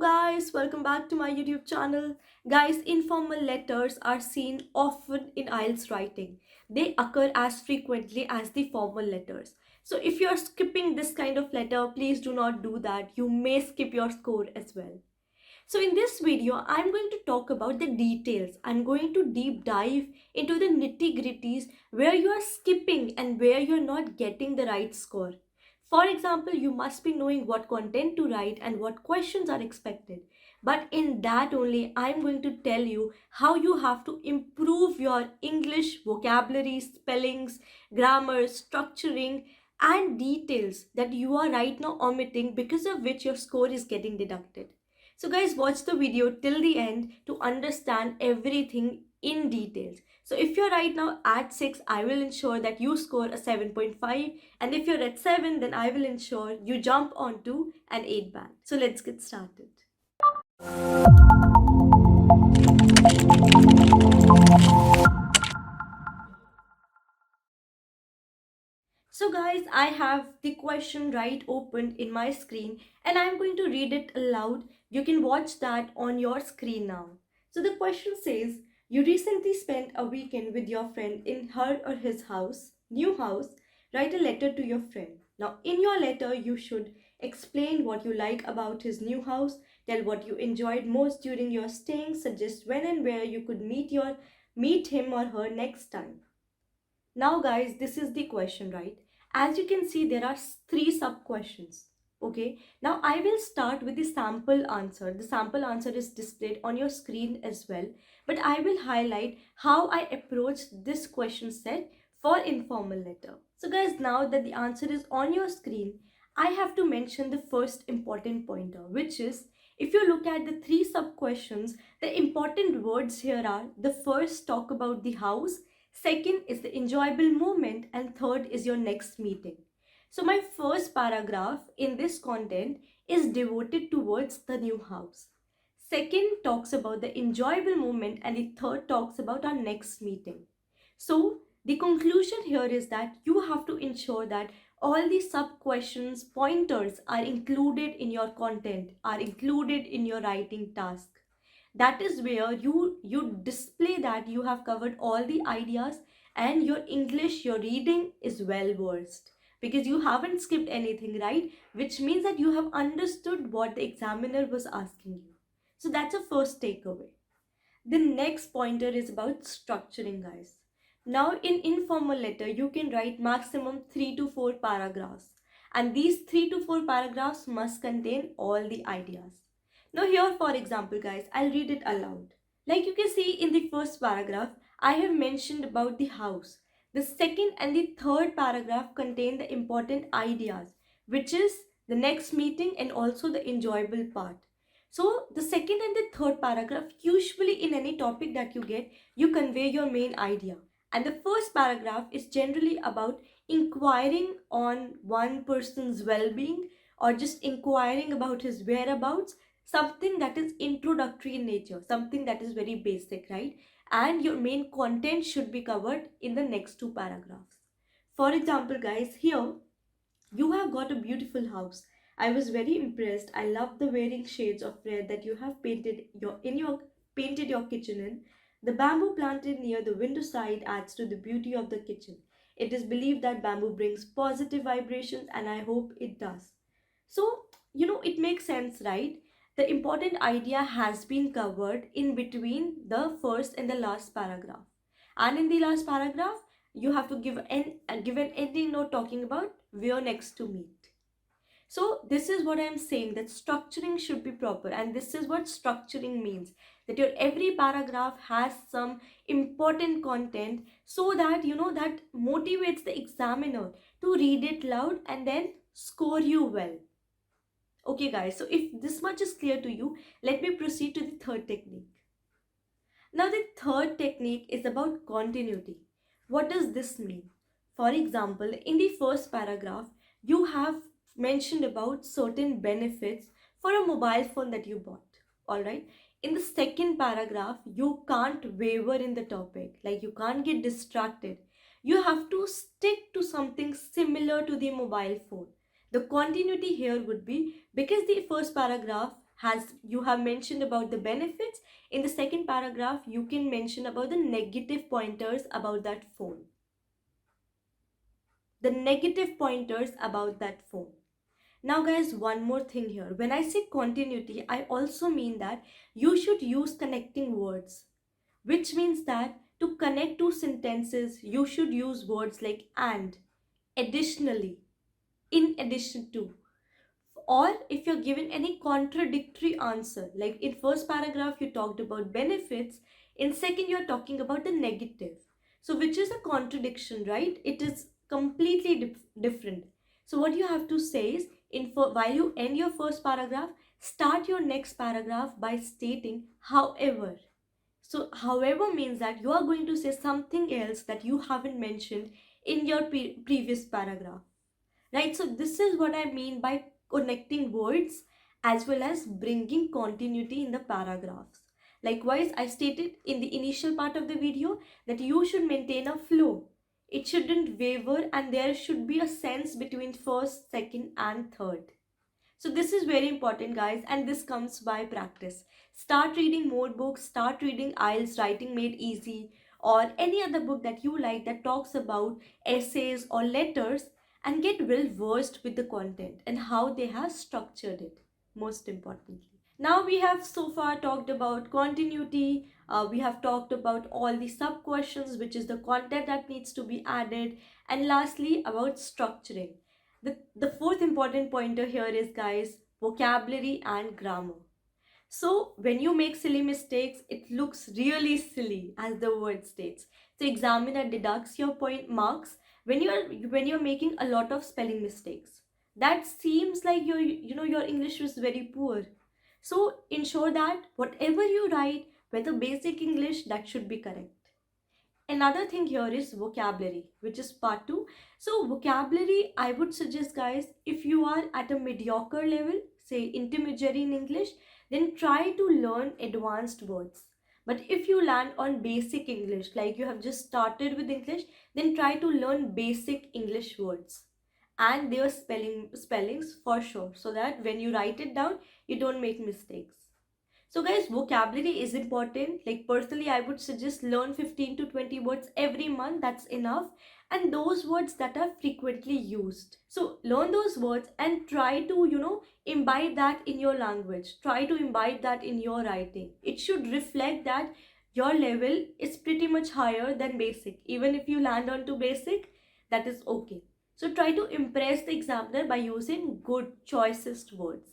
guys, welcome back to my YouTube channel. Guys, informal letters are seen often in IELTS writing. They occur as frequently as the formal letters. So if you're skipping this kind of letter, please do not do that. You may skip your score as well. So in this video, I'm going to talk about the details. I'm going to deep dive into the nitty-gritties where you are skipping and where you're not getting the right score. For example, you must be knowing what content to write and what questions are expected. But in that only, I'm going to tell you how you have to improve your English vocabulary, spellings, grammar, structuring, and details that you are right now omitting, because of which your score is getting deducted. So guys, watch the video till the end to understand everything in details. So if you're right now at 6, I will ensure that you score a 7.5, and if you're at 7, then I will ensure you jump onto an 8 band. So let's get started. So guys, I have the question right opened in my screen and I'm going to read it aloud. You can watch that on your screen now. So the question says, you recently spent a weekend with your friend in her or his house, new house. Write a letter to your friend. Now in your letter, you should explain what you like about his new house, tell what you enjoyed most during your staying, suggest when and where you could meet him or her next time. Now guys, this is the question, right? As you can see, there are three sub questions. Okay, now I will start with the sample answer. The sample answer is displayed on your screen as well, but I will highlight how I approached this question set for informal letter. So guys, now that the answer is on your screen, I have to mention the first important pointer, which is, if you look at the three sub questions, the important words here are: the first, talk about the house; second is the enjoyable moment; and third is your next meeting. So my first paragraph in this content is devoted towards the new house. Second talks about the enjoyable moment, and the third talks about our next meeting. So the conclusion here is that you have to ensure that all the sub questions pointers are included in your content, are included in your writing task. That is where you display that you have covered all the ideas and your English, your reading is well versed, because you haven't skipped anything, right? Which means that you have understood what the examiner was asking you. So that's a first takeaway. The next pointer is about structuring, guys. Now in informal letter, you can write maximum 3 to 4 paragraphs, and these 3 to 4 paragraphs must contain all the ideas. Now here, for example guys, I'll read it aloud. Like you can see in the first paragraph, I have mentioned about the house. The second and the third paragraph contain the important ideas, which is the next meeting and also the enjoyable part. So the second and the third paragraph, usually in any topic that you get, you convey your main idea. And the first paragraph is generally about inquiring on one person's well-being, or just inquiring about his whereabouts, something that is introductory in nature, something that is very basic, right? And your main content should be covered in the next two paragraphs. For example, guys, here you have got a beautiful house. I was very impressed. I love the varying shades of red that you have painted your kitchen in. The bamboo planted near the window side adds to the beauty of the kitchen. It is believed that bamboo brings positive vibrations, and I hope it does. So, it makes sense, right? The important idea has been covered in between the first and the last paragraph. And in the last paragraph, you have to give an ending note talking about where next to meet. So this is what I'm saying, that structuring should be proper, and this is what structuring means, that your every paragraph has some important content, so that that motivates the examiner to read it loud and then score you well. Okay guys, so if this much is clear to you, let me proceed to the third technique. Now the third technique is about continuity. What does this mean? For example, in the first paragraph, you have mentioned about certain benefits for a mobile phone that you bought. Alright. In the second paragraph, you can't waver in the topic, like you can't get distracted. You have to stick to something similar to the mobile phone. The continuity here would be, because the first paragraph Has you have mentioned about the benefits, in the second paragraph you can mention about the negative pointers about that phone. The negative pointers about that phone. Now guys, one more thing here. When I say continuity, I also mean that you should use connecting words, which means that to connect two sentences, you should use words like and, additionally, in addition to, or if you're given any contradictory answer, like in first paragraph you talked about benefits, in second you're talking about the negative, so which is a contradiction, right? It is completely different. So what you have to say is, while you end your first paragraph, start your next paragraph by stating however. So however means that you are going to say something else that you haven't mentioned in your previous paragraph, right? So this is what I mean by connecting words as well as bringing continuity in the paragraphs. Likewise, I stated in the initial part of the video that you should maintain a flow. It shouldn't waver and there should be a sense between first, second and third. So this is very important guys, and this comes by practice. Start reading more books, start reading IELTS Writing Made Easy or any other book that you like that talks about essays or letters, and get well versed with the content and how they have structured it, most importantly. Now we have so far talked about continuity, we have talked about all the sub questions, which is the content that needs to be added, and lastly about structuring. The fourth important pointer here is guys, vocabulary and grammar. So when you make silly mistakes, it looks really silly as the word states. So examiner deducts your point marks when you're making a lot of spelling mistakes. That seems like your English is very poor. So ensure that whatever you write, whether basic English, that should be correct. Another thing here is vocabulary, which is part 2. So vocabulary, I would suggest guys, if you are at a mediocre level, say intermediary in English, then try to learn advanced words. But if you land on basic English, like you have just started with English, then try to learn basic English words and their spellings for sure, so that when you write it down, you don't make mistakes. So guys, vocabulary is important. Like personally, I would suggest learn 15 to 20 words every month. That's enough. And those words that are frequently used. So learn those words and try to, imbibe that in your language. Try to imbibe that in your writing. It should reflect that your level is pretty much higher than basic. Even if you land onto basic, that is okay. So try to impress the examiner by using good, choicest words.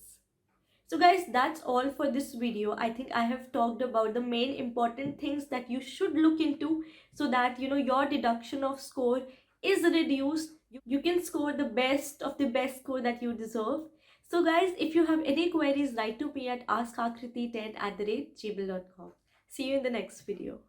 So guys, that's all for this video. I think I have talked about the main important things that you should look into, so that your deduction of score is reduced. You can score the best of the best score that you deserve. So guys, if you have any queries, write to me at askakriti10@gmail.com. See you in the next video.